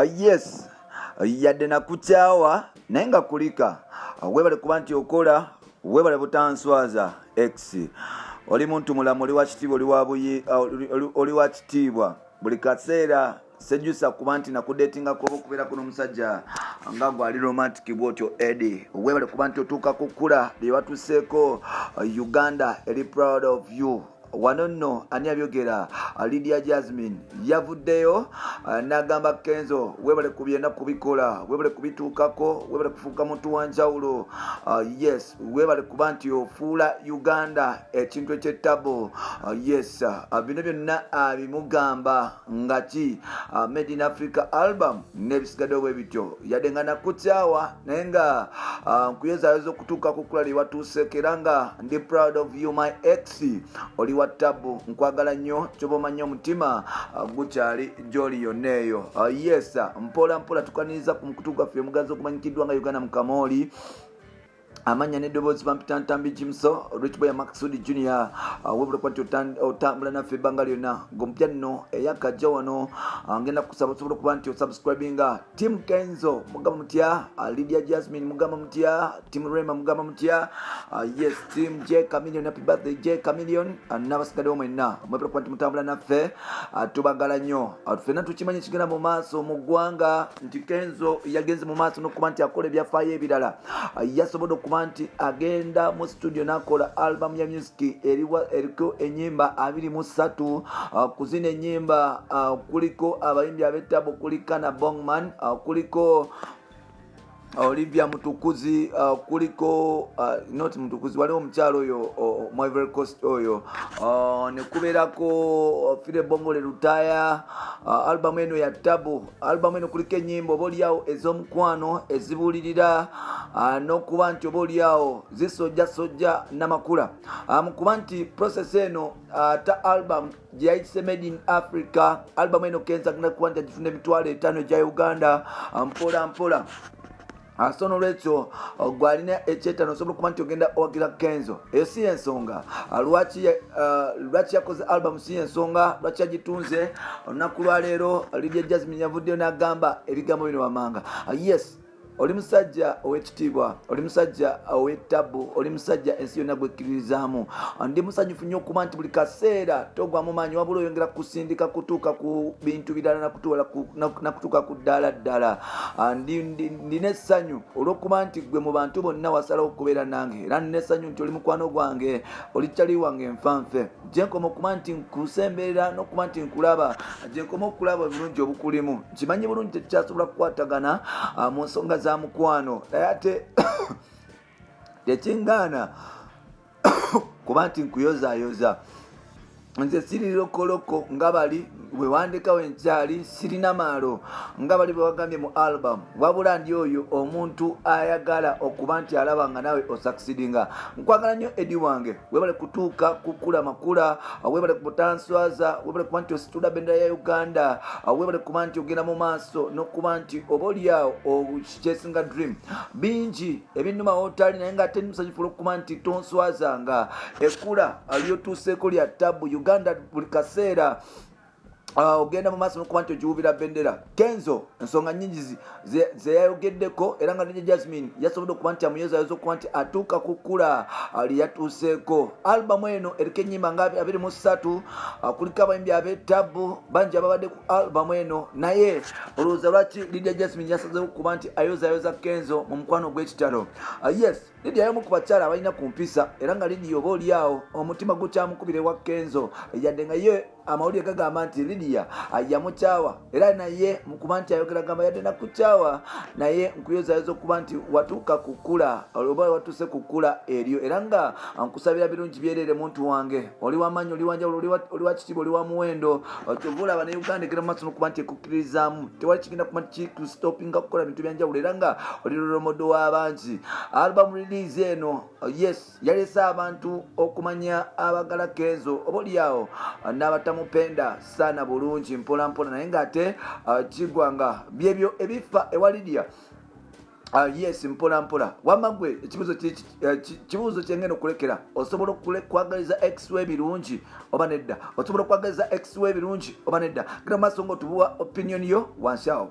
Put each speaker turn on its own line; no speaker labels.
Yes, yadde nakukyawa naye nga kulika webale kuba nti okola webale butanswaza x oli muntu mulamu oli wa kitiibwa oli wa kitiibwa buli kaseera Teyejjusa kuba nti nakudetingako okubeera kuno omusajja nga gwali romantic bwotyo Eddy webale kuba nti otuuka kukula bye batuseeko Uganda eri proud of you. Wano nno ani abyogera Lydia Jazmine yavuddeyo n'agamba Kenzo webale kubyenda kubikola webale kubituukako webale kufuuka muntu wanjawulo yes webale kuba nti ofuula Uganda ekintu eky'ettabo yes bino byonna bimugamba nga ki Made in Africa album n'ebisigaddeyo bwe bityo yadde nga nakukyawa naye nga nkuyezayeza okutuuka kukula lye watuuseeko era nga ndi proud of you my ex oli tabu nkwagala nnyo kyoboma nnyo omutima gukyali gyoli yonna eyo yes mpola mpola tukaniriza ku mukutu gwaffe omugazi okumanyikiddwa nga Uganda Mukamooli amanya n'eddoboozi bampita Ntambi Jimso Richboy Maxudi Junior webule kwati otambula naffe ebbanga lyonna ng'omupya nno eyakajja wano ngenda kusaba osobola okuba nti osubscribinga Team Kenzo mugamba mutya Lydia Jazmine mugamba mutya Team Rema mugamba mutya yes Team J Chameleon happy birthday J Chameleon n'abasigaddewo mwenna mwebule kwati mutambula naffe tubagala nnyo ffenna tukimanya kigenda mu maaso mu ggwanga nti Kenzo yagenze mu maaso n'okuba nti akola ebyafaayo ebirala yasobodde okuba nti agenda mu studio nakola album ya music eriko enyimba 23 kuzina enyimba kuliko abayimbi ab'ettabo kuliko na Bongman kuliko Olivia Mutukuzi kuliko not Mutukuzi waliwo omukyalo oyo mu Ivory Coast oyo ne kubeerako Fire Bongole Lutaya album eno ya tabu album eno kuliko ennyimba obaoliawo ez'omukwano ezibulirira n'okuba nti obaoliawo zisojjasojja n'amakula mukuba nti process eno ta album gye yayise Made in Africa album eno Kenzo agenda kuba nti agifuna emitwalo 5 egya Uganda mpola mpola asono lwekyo gwalina ekyetano osobola okuba nti ogenda owagira Kenzo eyo si ensonga lwaki yakoze album si ensonga lwaki yagitunze olunaku lwaleero Lydia Jazmine yavuddeyo n'agamba ebigambo bino wamanga yes oli musajja ow'ekitiibwa oli musajja ow'ettabu oli musajja ensi yonna gwekkiririzaamu ndi musanyufu nnyo okuba nti buli kaseera togwamu maanyi wabula oyongera kusindika kutuuka ku bintu birala nakutuuka ku ddaala ddala ndina essanyu olw'okuba nti gwe mu bantu bonna wasalawo okubeera nange era nina essanyu nti oli mukwano gwange oli kyali wange nfanfe gye nkoma okuba nti nkusemberera n'okuba nti nkulaba gye nkoma okulaba ebirungi obukulimu nkimanyi bulungi tekikyasobola kukwatagana mu nsonga za mukwano naye ate tekingana kuba nti nkuyozayoza nze siri lokoloko nga bali bwe wandikawo enkyali sirina maalo nga bali bwe wagambye mu album wabula ndi oyo omuntu ayagala okuba nti alaba nga nawe osucceedinga nkwagala nnyo Eddy wange webale kutuuka kukula makula webale kubutanswaza webale kuba nti ositula bendera ya Uganda webale kuba nti ogenda mu maaso n'okuba nti oba oliawo okyesinga dream bingi ebinnuma otali naye nga ate musanyufu olw'okuba nti tonswazanga ekkula lyotuuseeko lya tabu Uganda buli kaseera ogenda mu maaso n'okuba nti ogiwubira bendera Kenzo ensonga nnyingi ze yayogeddeko era nga Lydia Jazmine yasobodde okuba nti amuyozayoza okuba nti atuuka kukula lye yatuuseeko albamu eno eriko ennyimba nga 23 kuliko abayimbi ab'ettabu bangi ababadde ku albamu eno naye olowooza lwaki Lydia Jazmine yasazeewo okuba nti ayozayoza Kenzo mu mukwano gw'ekitalo yes Lydia y'omu ku bakyala abalina ku mpisa era nga Lydia oba oliawo omutima gukyamukubira ewa Kenzo yadde nga ye amawulire gagamba nti Lydia yamukyawa era naye mukuba nti ayogera gamba yadde nakukyawa naye nkuyozayoza okuba nti watuuka kukula oba watuuse kukula eryo era nga nkusabira birungi byerere muntu wange oli wamanyi oli wanjawulo oli wa kitiibwa oli wa muwendo kyova olaba ne Uganda egenda mu maaso n'okuba nti ekukkirizaamu tewali kigenda kuba nti kikustopinga kukola bintu byanjawulo era nga oli lolomodo w'abangi album release eno yes yalese abantu okumanya abagala Kenzo oba oliawo n'abatamupenda sana bulungi mpola mpola naye ng'ate kigwanga byebyo ebifa ewa Lydia yes mpola mpola wamagwe kibuuzo kyengenda okulekera osobola kwagaliza x we birungi oba nedda osobola kwagaliza x we birungi oba nedda genda maaso ng'otubuwa opinion yo wansi awo